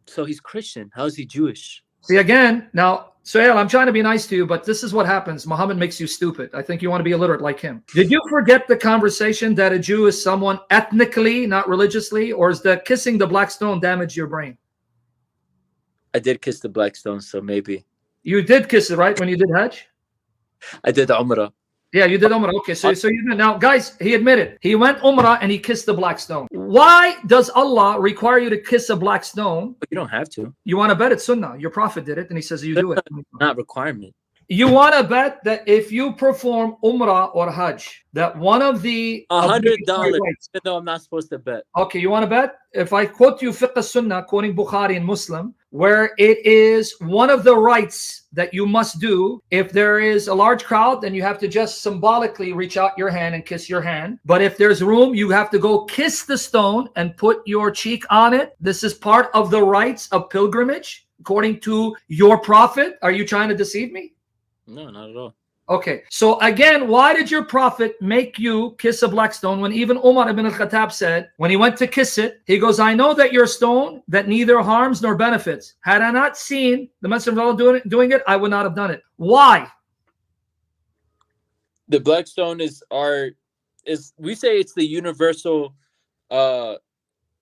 So he's Christian. How is he Jewish? See, again, now, Suhail, I'm trying to be nice to you, but this is what happens. Muhammad makes you stupid. I think you want to be illiterate like him. Did you forget the conversation that a Jew is someone ethnically, not religiously, or is the kissing the black stone damage your brain? I did kiss the black stone, so maybe. You did kiss it, right, when you did Hajj? I did Umrah. Yeah, you did Umrah. Okay, so you did. Now, guys, he admitted. He went Umrah and he kissed the black stone. Why does Allah require you to kiss a black stone? But you don't have to. You want to bet it's sunnah. Your prophet did it, and he says you do it. Not requirement. You want to bet that if you perform Umrah or Hajj, that one of the $100, even though I'm not supposed to bet. Okay, you want to bet? If I quote you Fiqh Sunnah, quoting Bukhari and Muslim, where it is one of the rites that you must do, if there is a large crowd, then you have to just symbolically reach out your hand and kiss your hand. But if there's room, you have to go kiss the stone and put your cheek on it. This is part of the rites of pilgrimage, according to your prophet. Are you trying to deceive me? No, not at all. Okay, so again, why did your prophet make you kiss a black stone when even Umar ibn al-Khattab said, when he went to kiss it, he goes, I know that you're a stone that neither harms nor benefits. Had I not seen the Messenger of Allah doing it, I would not have done it. Why? The black stone is we say it's the universal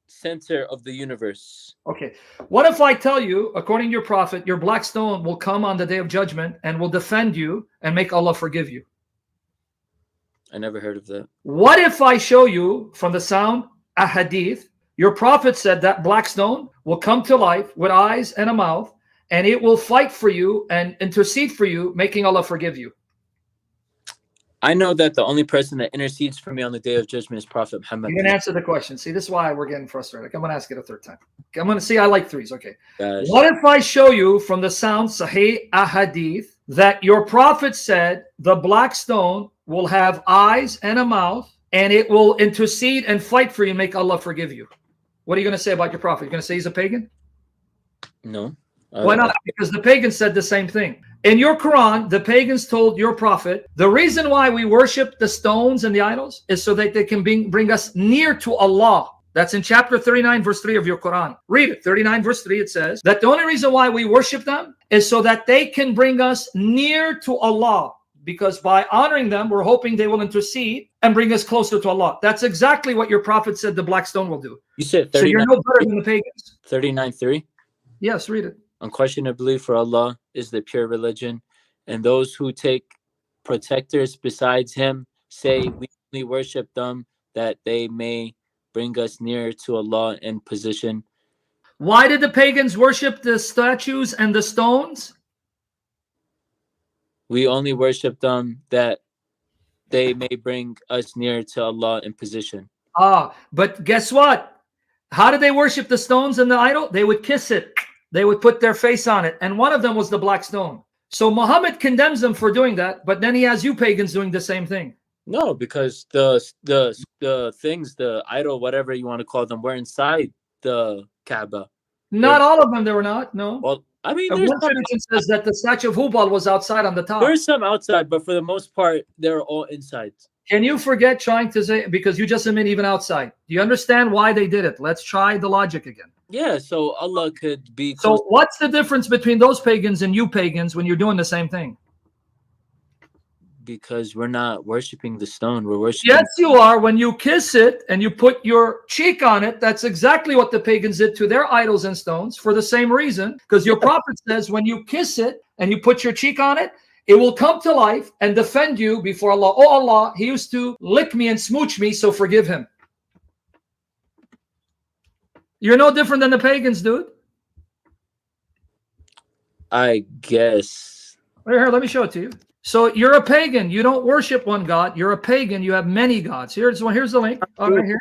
center of the universe. Okay, what if I tell you, according to your prophet, your black stone will come on the day of judgment and will defend you and make Allah forgive you? I never heard of that. What if I show you from the sound a hadith, your prophet said that black stone will come to life with eyes and a mouth, and it will fight for you and intercede for you, making Allah forgive you? I know that the only person that intercedes for me on the day of judgment is Prophet Muhammad. You didn't answer the question. See, this is why we're getting frustrated. I'm going to ask it a third time. Okay, I'm going to see. I like threes. Okay. Gosh. What if I show you from the sound Sahih Ahadith that your prophet said the black stone will have eyes and a mouth, and it will intercede and fight for you, make Allah forgive you? What are you going to say about your prophet? You're going to say he's a pagan? No. Why not? Because the pagans said the same thing. In your Quran, the pagans told your prophet, the reason why we worship the stones and the idols is so that they can bring us near to Allah. That's in chapter 39, verse 3 of your Quran. Read it. 39, verse 3, it says that the only reason why we worship them is so that they can bring us near to Allah. Because by honoring them, we're hoping they will intercede and bring us closer to Allah. That's exactly what your prophet said the black stone will do. You said 39, so you're no better than the pagans. 39:3? Yes, read it. Unquestionably, for Allah is the pure religion, and those who take protectors besides him say we only worship them that they may bring us nearer to Allah in position. Why did the pagans worship the statues and the stones? We only worship them that they may bring us nearer to Allah in position. But guess what? How did they worship the stones and the idol? They would kiss it. They would put their face on it. And one of them was the black stone. So Muhammad condemns them for doing that, but then he has you pagans doing the same thing. No, because the things, the idol, whatever you want to call them, were inside the Kaaba. Not all of them, they were not. No. Well, I mean, one tradition says that the statue of Hubal was outside on the top. There's some outside, but for the most part, they're all inside. Can you forget trying to say, because you just admit even outside. Do you understand why they did it? Let's try the logic again. Yeah, so Allah could be... So what's the difference between those pagans and you pagans when you're doing the same thing? Because we're not worshiping the stone. We're worshiping... Yes, you are. When you kiss it and you put your cheek on it, that's exactly what the pagans did to their idols and stones for the same reason. Because your prophet says when you kiss it and you put your cheek on it, it will come to life and defend you before Allah. Oh Allah, he used to lick me and smooch me, so forgive him. You're no different than the pagans, dude. I guess. Here, let me show it to you. So you're a pagan. You don't worship one God. You're a pagan. You have many gods. Here's one. Here's the link. Right here.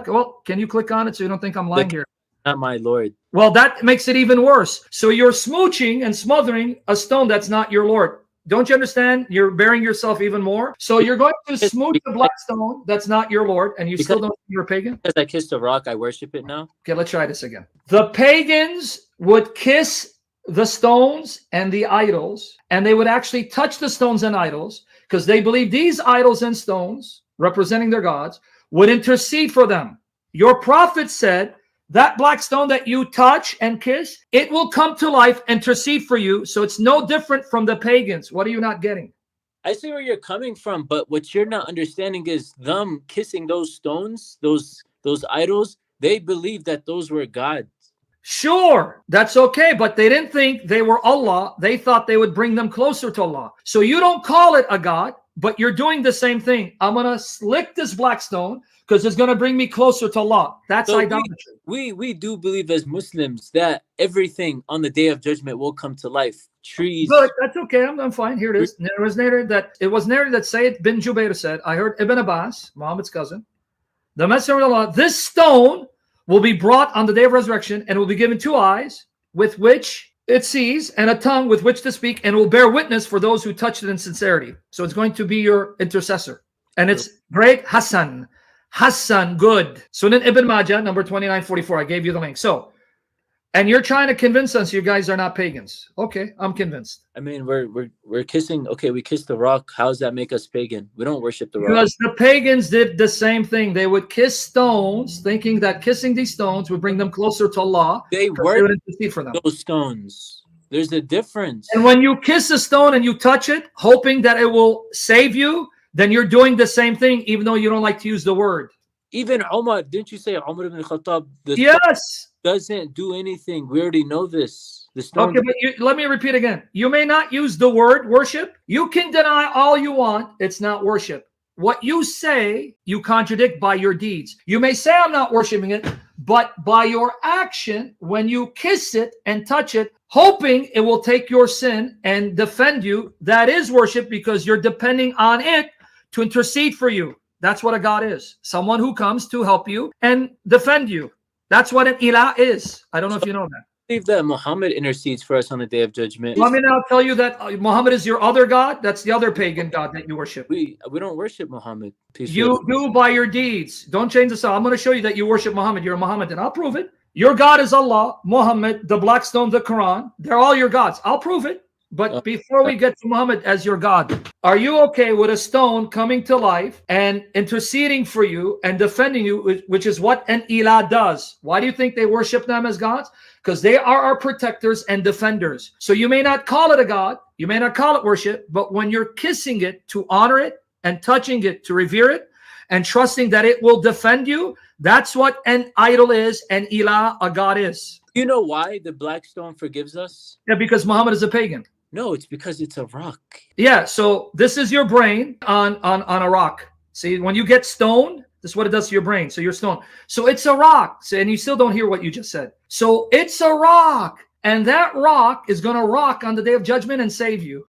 Well, can you click on it so you don't think I'm lying here? Not my Lord. Well, that makes it even worse. So you're smooching and smothering a stone that's not your Lord. Don't you understand? You're burying yourself even more. So you're going to smooch the black stone that's not your Lord, and you still don't think you're a pagan? Because I kissed a rock, I worship it now. Okay, let's try this again. The pagans would kiss the stones and the idols, and they would actually touch the stones and idols because they believe these idols and stones, representing their gods, would intercede for them. Your prophet said that black stone that you touch and kiss, it will come to life, intercede for you. So it's no different from the pagans. What are you not getting? I see where you're coming from, but what you're not understanding is them kissing those stones, those idols. They believe that those were gods. Sure, that's okay, but they didn't think they were Allah. They thought they would bring them closer to Allah. So you don't call it a god, but you're doing the same thing. I'm going to lick this black stone because it's going to bring me closer to Allah. That's So idolatry. we do believe as Muslims that everything on the day of judgment will come to life. Trees. Good, that's okay. I'm fine. Here it is. It was narrated that Sayyid bin Jubair said, I heard Ibn Abbas, Muhammad's cousin, the Messenger of Allah, this stone will be brought on the day of resurrection and will be given 2 eyes with which it sees and a tongue with which to speak, and will bear witness for those who touched it in sincerity. So it's going to be your intercessor. And it's great. Hassan, good. Sunan Ibn Majah, number 2944. I gave you the link. So, and you're trying to convince us you guys are not pagans. Okay, I'm convinced. I mean, we're kissing. Okay, we kiss the rock. How does that make us pagan? We don't worship the rock. Because the pagans did the same thing. They would kiss stones, thinking that kissing these stones would bring them closer to Allah. They would intercede for them. Those stones. There's a difference. And when you kiss a stone and you touch it, hoping that it will save you, then you're doing the same thing, even though you don't like to use the word. Even Umar, didn't you say Umar ibn Khattab? Yes. Doesn't do anything. We already know this. The stone. Okay, but let me repeat again. You may not use the word worship. You can deny all you want. It's not worship. What you say, you contradict by your deeds. You may say, I'm not worshiping it, but by your action, when you kiss it and touch it, hoping it will take your sin and defend you, that is worship, because you're depending on it to intercede for you. That's what a God is. Someone who comes to help you and defend you. That's what an ilah is. I don't know if you know that. I believe that Muhammad intercedes for us on the day of judgment. Let me now tell you that Muhammad is your other God. That's the other pagan God that you worship. We don't worship Muhammad. You do by your deeds. Don't change this out. I'm going to show you that you worship Muhammad. You're a Mohammedan. I'll prove it. Your God is Allah, Muhammad, the black stone, the Quran. They're all your gods. I'll prove it. But before we get to Muhammad as your God, are you okay with a stone coming to life and interceding for you and defending you, which is what an ilah does? Why do you think they worship them as gods? Because they are our protectors and defenders. So you may not call it a god, you may not call it worship, but when you're kissing it to honor it and touching it to revere it and trusting that it will defend you, that's what an idol is, an ilah, a god is. You know why the black stone forgives us? Yeah, because Muhammad is a pagan. No, it's because it's a rock. Yeah, so this is your brain on a rock. See, when you get stoned, this is what it does to your brain. So you're stoned. So it's a rock. So, and you still don't hear what you just said. So it's a rock. And that rock is going to rock on the day of judgment and save you.